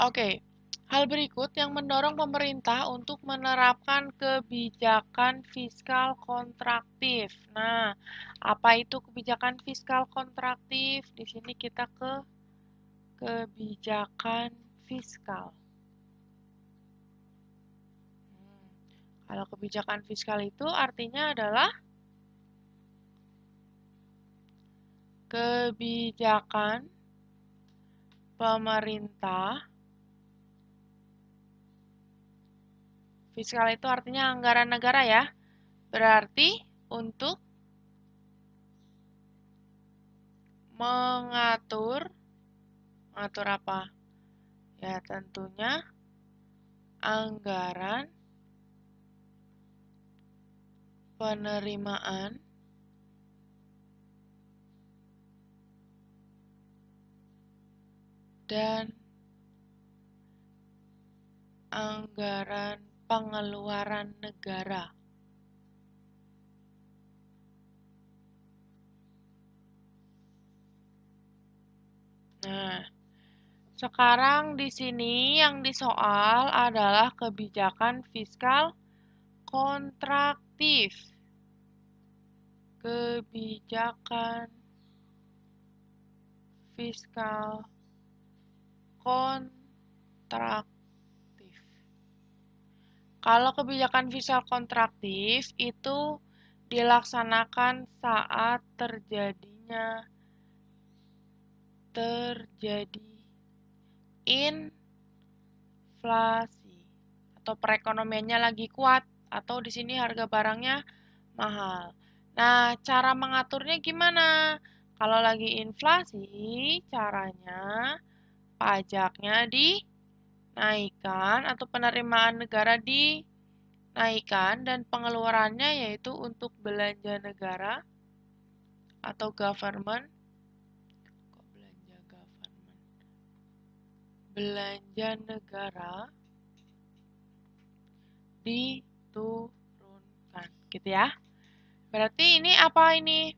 Oke, hal berikut yang mendorong pemerintah untuk menerapkan kebijakan fiskal kontraktif. Nah, apa itu kebijakan fiskal kontraktif? Di sini kita ke kebijakan fiskal. Kalau kebijakan fiskal itu artinya adalah kebijakan pemerintah. Fiskal itu artinya anggaran negara ya. Berarti untuk mengatur apa? Ya, tentunya anggaran penerimaan dan anggaran pengeluaran negara. Nah, sekarang di sini yang disoal adalah kebijakan fiskal kontraktif. Kebijakan fiskal kontraktif. Kalau kebijakan fiskal kontraktif itu dilaksanakan saat terjadi inflasi atau perekonomiannya lagi kuat atau di sini harga barangnya mahal. Nah, cara mengaturnya gimana? Kalau lagi inflasi, caranya pajaknya dinaikkan atau penerimaan negara dinaikkan dan pengeluarannya yaitu untuk belanja negara atau government. Kok belanja government? Belanja negara diturunkan, gitu ya. Berarti ini apa ini?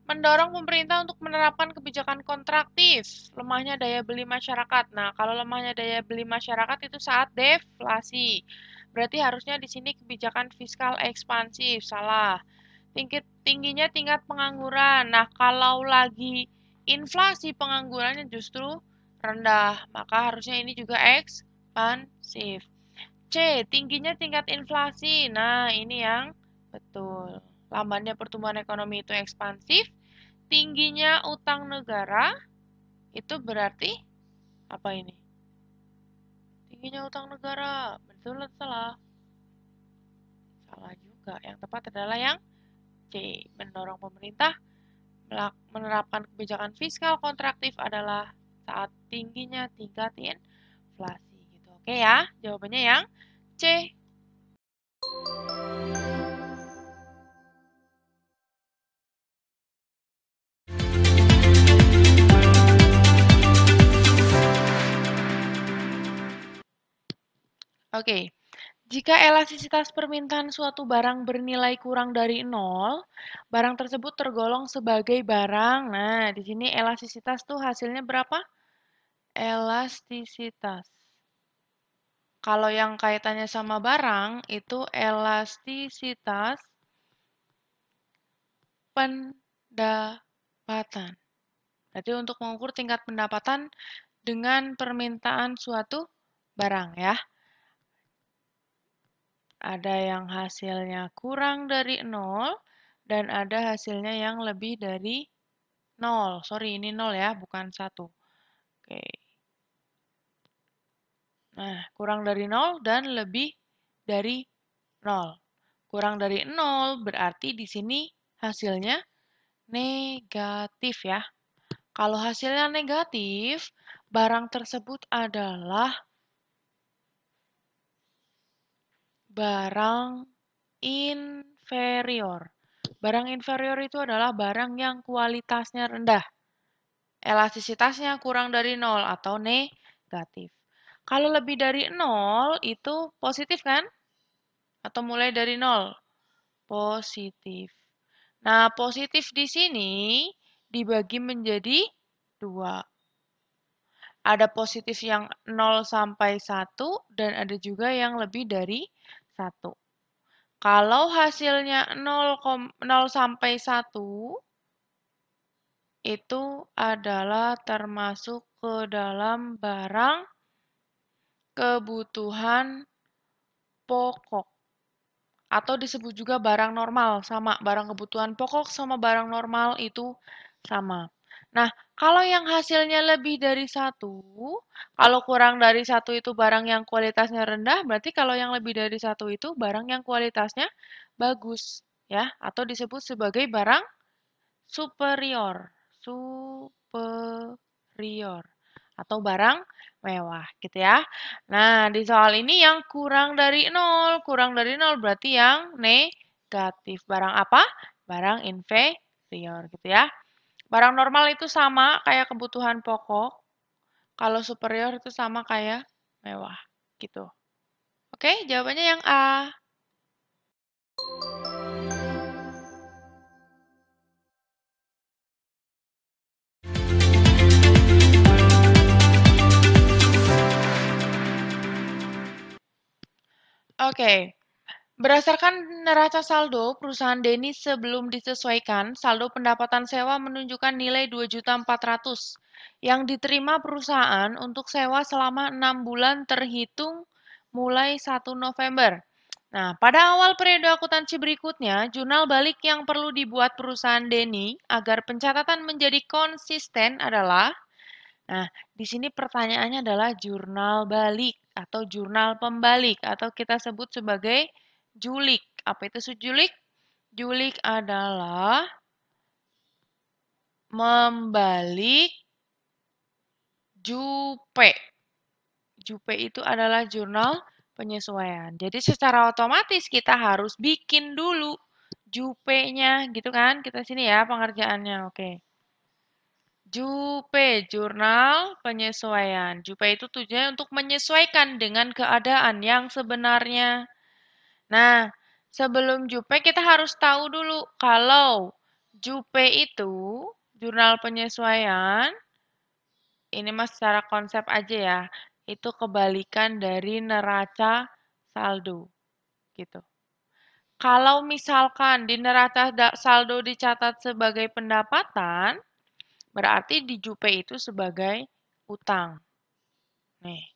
Mendorong pemerintah untuk menerapkan kebijakan kontraktif, lemahnya daya beli masyarakat. Nah, kalau lemahnya daya beli masyarakat itu saat deflasi. Berarti harusnya di sini kebijakan fiskal ekspansif, salah. Tingginya tingkat pengangguran. Nah, kalau lagi inflasi penganggurannya justru rendah, maka harusnya ini juga ekspansif. C. Tingginya tingkat inflasi. Nah, ini yang betul. Lambannya pertumbuhan ekonomi itu ekspansif. Tingginya utang negara itu berarti apa ini? Tingginya utang negara. Betul atau salah? Salah juga. Yang tepat adalah yang C. Mendorong pemerintah menerapkan kebijakan fiskal kontraktif adalah saat tingginya tingkat inflasi. Gitu. Oke ya, jawabannya yang C. Oke, jika elastisitas permintaan suatu barang bernilai kurang dari 0, barang tersebut tergolong sebagai barang. Nah, di sini elastisitas tuh hasilnya berapa? Elastisitas. Kalau yang kaitannya sama barang, itu elastisitas pendapatan. Jadi untuk mengukur tingkat pendapatan dengan permintaan suatu barang ya. Ada yang hasilnya kurang dari 0 dan ada hasilnya yang lebih dari 0. Sorry, ini 0 ya, bukan 1. Oke. Nah, kurang dari 0 dan lebih dari 0. Kurang dari 0 berarti di sini hasilnya negatif ya. Kalau hasilnya negatif, barang tersebut adalah barang inferior. Barang inferior itu adalah barang yang kualitasnya rendah. Elastisitasnya kurang dari 0 atau negatif. Kalau lebih dari 0 itu positif kan? Atau mulai dari 0? Positif. Nah, positif di sini dibagi menjadi 2. Ada positif yang 0 sampai 1 dan ada juga yang lebih dari 1. Kalau hasilnya 0 sampai 1, itu adalah termasuk ke dalam barang kebutuhan pokok. Atau disebut juga barang normal, sama. Barang kebutuhan pokok sama barang normal itu sama. Nah, kalau yang hasilnya lebih dari satu, kalau kurang dari satu itu barang yang kualitasnya rendah, berarti kalau yang lebih dari satu itu barang yang kualitasnya bagus, ya, atau disebut sebagai barang superior. Superior. Atau barang mewah gitu ya. Nah, di soal ini yang kurang dari 0. Kurang dari 0 berarti yang negatif. Barang apa? Barang inferior gitu ya. Barang normal itu sama kayak kebutuhan pokok. Kalau superior itu sama kayak mewah gitu. Oke, jawabannya yang A. Oke. Berdasarkan neraca saldo perusahaan Denny sebelum disesuaikan, saldo pendapatan sewa menunjukkan nilai 2.400.000 yang diterima perusahaan untuk sewa selama 6 bulan terhitung mulai 1 November. Nah, pada awal periode akuntansi berikutnya, jurnal balik yang perlu dibuat perusahaan Denny agar pencatatan menjadi konsisten adalah. Nah, di sini pertanyaannya adalah jurnal balik atau jurnal pembalik atau kita sebut sebagai julik. Apa itu julik? Julik adalah membalik jupe. Jupe itu adalah jurnal penyesuaian. Jadi secara otomatis kita harus bikin dulu jupe-nya gitu kan. Kita sini ya pengerjaannya. Oke. Jupe, jurnal penyesuaian. Jupe itu tujuannya untuk menyesuaikan dengan keadaan yang sebenarnya. Nah, sebelum Jupe kita harus tahu dulu kalau Jupe itu jurnal penyesuaian, ini mas secara konsep aja ya, itu kebalikan dari neraca saldo gitu. Kalau misalkan di neraca saldo dicatat sebagai pendapatan, berarti di Jupe itu sebagai utang. Nih.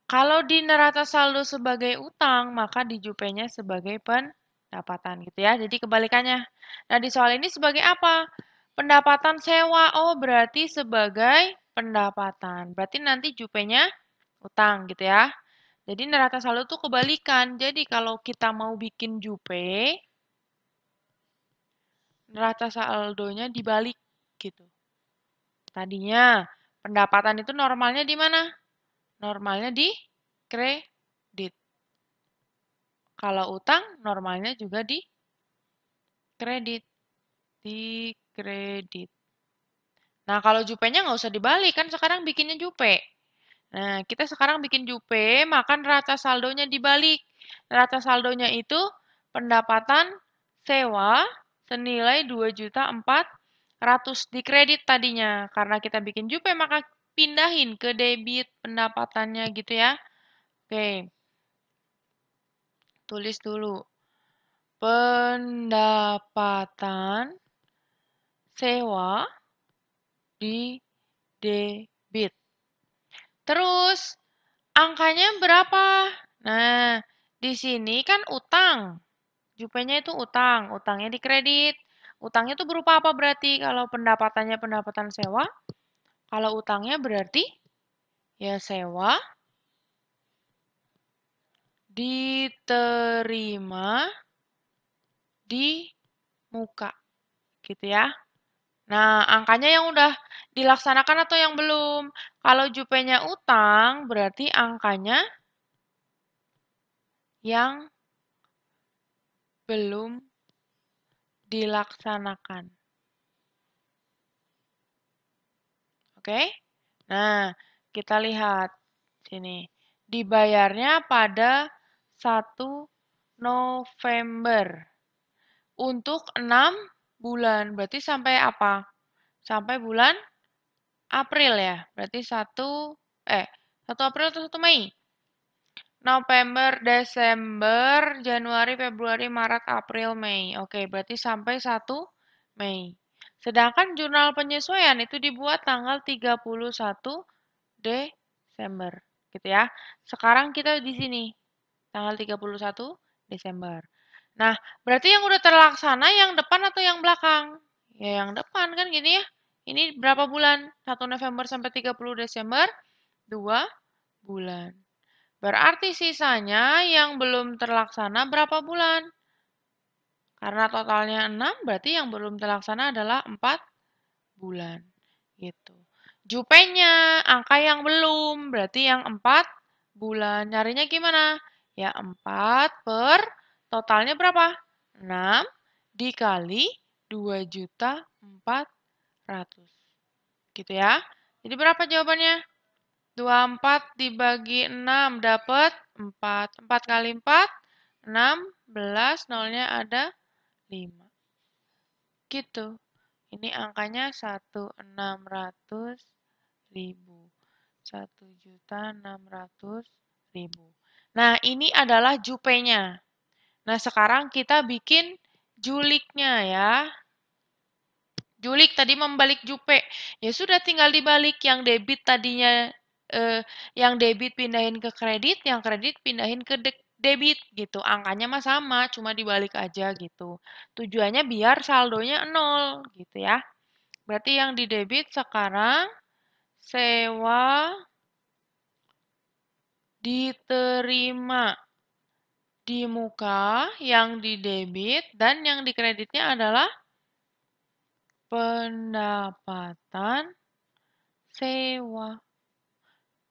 Kalau di neraca saldo sebagai utang, maka di Jupe-nya sebagai pendapatan gitu ya. Jadi kebalikannya. Nah, di soal ini sebagai apa? Pendapatan sewa. Oh, berarti sebagai pendapatan. Berarti nanti Jupe-nya utang gitu ya. Jadi neraca saldo itu kebalikan. Jadi kalau kita mau bikin Jupe, neraca saldonya dibalik gitu. Tadinya pendapatan itu normalnya di mana? Normalnya di kredit. Kalau utang normalnya juga di kredit. Di kredit. Nah, kalau Jupe-nya nggak usah dibalik, kan sekarang bikinnya Jupe. Nah, kita sekarang bikin Jupe, maka neraca saldonya dibalik. Neraca saldonya itu pendapatan sewa senilai 2.400.000 di kredit tadinya. Karena kita bikin Jupe, maka pindahin ke debit pendapatannya gitu ya. Oke. Tulis dulu. Pendapatan sewa di debit. Terus, angkanya berapa? Nah, di sini kan utang. Jupenya itu utang. Utangnya di kredit. Utangnya itu berupa apa berarti? Kalau pendapatannya pendapatan sewa. Kalau utangnya berarti ya sewa diterima di muka. Gitu ya. Nah, angkanya yang udah dilaksanakan atau yang belum? Kalau Jupenya utang, berarti angkanya yang belum dilaksanakan. Oke? Nah, kita lihat sini. Dibayarnya pada 1 November. Untuk 6 bulan. Berarti sampai apa? Sampai bulan April ya. Berarti 1 April atau 1 Mei? November, Desember, Januari, Februari, Maret, April, Mei. Oke, berarti sampai 1 Mei. Sedangkan jurnal penyesuaian itu dibuat tanggal 31 Desember. Gitu ya. Sekarang kita di sini. Tanggal 31 Desember. Nah, berarti yang udah terlaksana yang depan atau yang belakang? Ya, yang depan kan gini ya. Ini berapa bulan? 1 November sampai 30 Desember, 2 bulan. Berarti sisanya yang belum terlaksana berapa bulan? Karena totalnya 6, berarti yang belum terlaksana adalah 4 bulan. Gitu. Jupenya, angka yang belum, berarti yang 4 bulan. Nyarinya gimana? Ya 4 per totalnya berapa? 6 dikali 2.400.000. Gitu ya. Jadi berapa jawabannya? 24 dibagi 6 dapat 4. 4 kali 4, 16, nolnya ada 5. Gitu. Ini angkanya 1.600.000. 1.600.000. Nah, ini adalah jupenya. Nah, sekarang kita bikin juliknya ya. Julik tadi membalik jupe. Ya sudah tinggal dibalik yang debit tadinya yang debit pindahin ke kredit, yang kredit pindahin ke debit gitu. Angkanya mah sama, cuma dibalik aja gitu. Tujuannya biar saldonya 0 gitu ya. Berarti yang di debit sekarang sewa diterima di muka, yang di debit dan yang di kreditnya adalah pendapatan sewa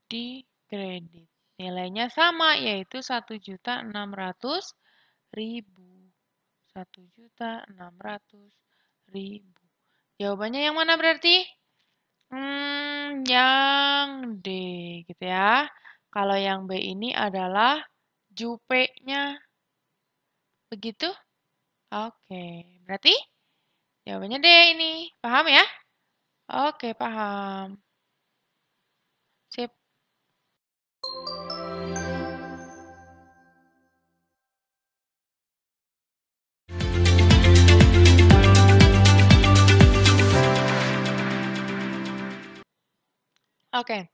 di kredit. Nilainya sama, yaitu 1.600.000. 1.600.000. Jawabannya yang mana berarti? Yang D, gitu ya. Kalau yang B ini adalah jupenya. Begitu? Oke, berarti jawabannya D ini. Paham ya? Oke, paham. Sip. Oke.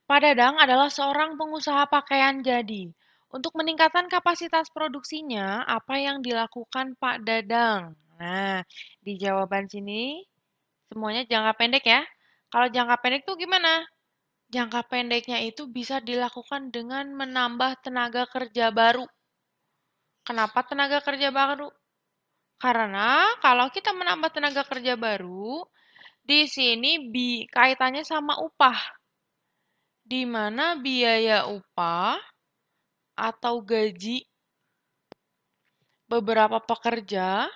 Pak Dadang adalah seorang pengusaha pakaian jadi. Untuk meningkatkan kapasitas produksinya, apa yang dilakukan Pak Dadang? Nah, di jawaban sini semuanya jangka pendek ya. Kalau jangka pendek tuh gimana? Jangka pendeknya itu bisa dilakukan dengan menambah tenaga kerja baru. Kenapa tenaga kerja baru? Karena kalau kita menambah tenaga kerja baru, di sini kaitannya sama upah. Di mana biaya upah atau gaji beberapa pekerja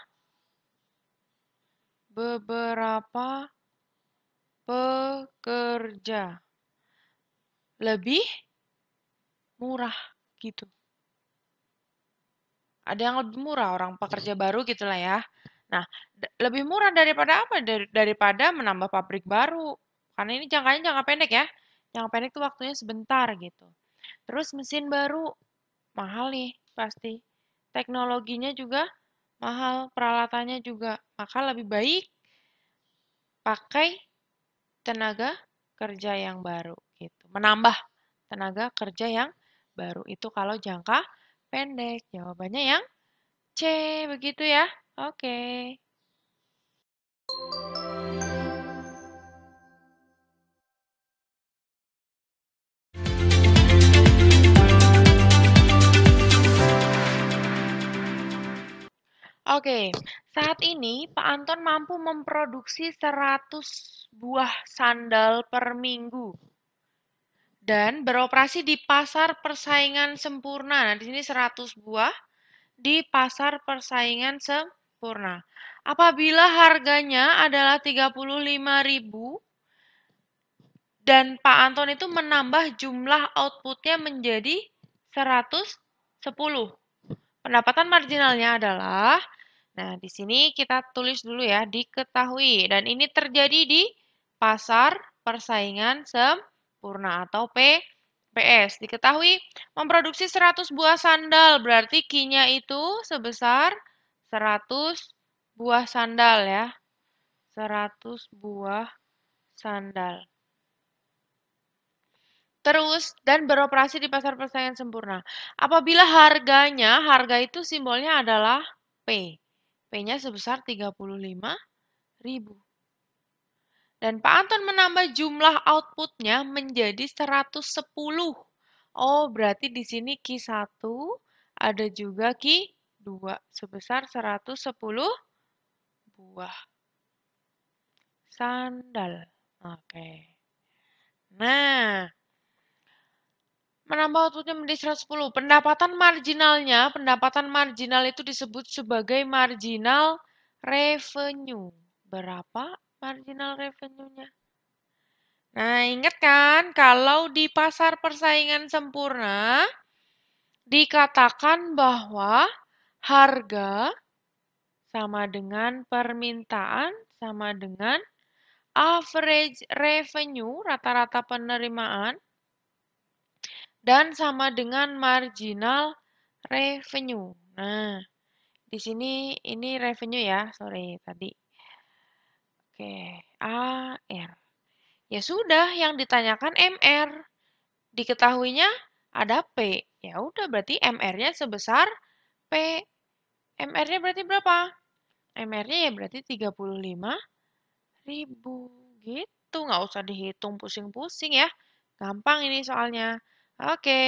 lebih murah gitu. Ada yang lebih murah, orang pekerja baru gitulah ya. Nah, lebih murah daripada apa? Daripada menambah pabrik baru. Karena ini jangkanya jangka pendek ya. Jangka pendek itu waktunya sebentar gitu. Terus mesin baru, mahal nih pasti. Teknologinya juga mahal, peralatannya juga. Maka lebih baik pakai tenaga kerja yang baru gitu. Menambah tenaga kerja yang baru itu kalau jangka pendek. Jawabannya yang C, begitu ya. Oke. Oke, saat ini Pak Anton mampu memproduksi 100 buah sandal per minggu dan beroperasi di pasar persaingan sempurna. Nah, di sini 100 buah di pasar persaingan sempurna. Apabila harganya adalah 35.000 dan Pak Anton itu menambah jumlah outputnya menjadi 110. Pendapatan marginalnya adalah, nah di sini kita tulis dulu ya, diketahui. Dan ini terjadi di pasar persaingan sempurna atau PS. Diketahui memproduksi 100 buah sandal, berarti Q-nya itu sebesar 100 buah sandal ya. 100 buah sandal. Terus, dan beroperasi di pasar persaingan sempurna. Apabila harga itu simbolnya adalah P. P-nya sebesar 35.000. Dan Pak Anton menambah jumlah outputnya menjadi 110. Oh, berarti di sini Q1 ada juga Q2 sebesar 110 buah sandal. Oke. Nah, menambah outputnya menjadi 110. Pendapatan marginal itu disebut sebagai marginal revenue. Berapa marginal revenue-nya? Nah, ingat kan kalau di pasar persaingan sempurna dikatakan bahwa harga sama dengan permintaan sama dengan average revenue, rata-rata penerimaan, dan sama dengan marginal revenue. Nah, di sini ini revenue ya, sorry tadi. Oke, AR. Ya sudah, yang ditanyakan MR. Diketahuinya ada P. Ya udah, berarti MR-nya sebesar P. MR-nya berarti berapa? MR-nya ya berarti 35.000. Gitu, nggak usah dihitung pusing-pusing ya. Gampang ini soalnya. Oke.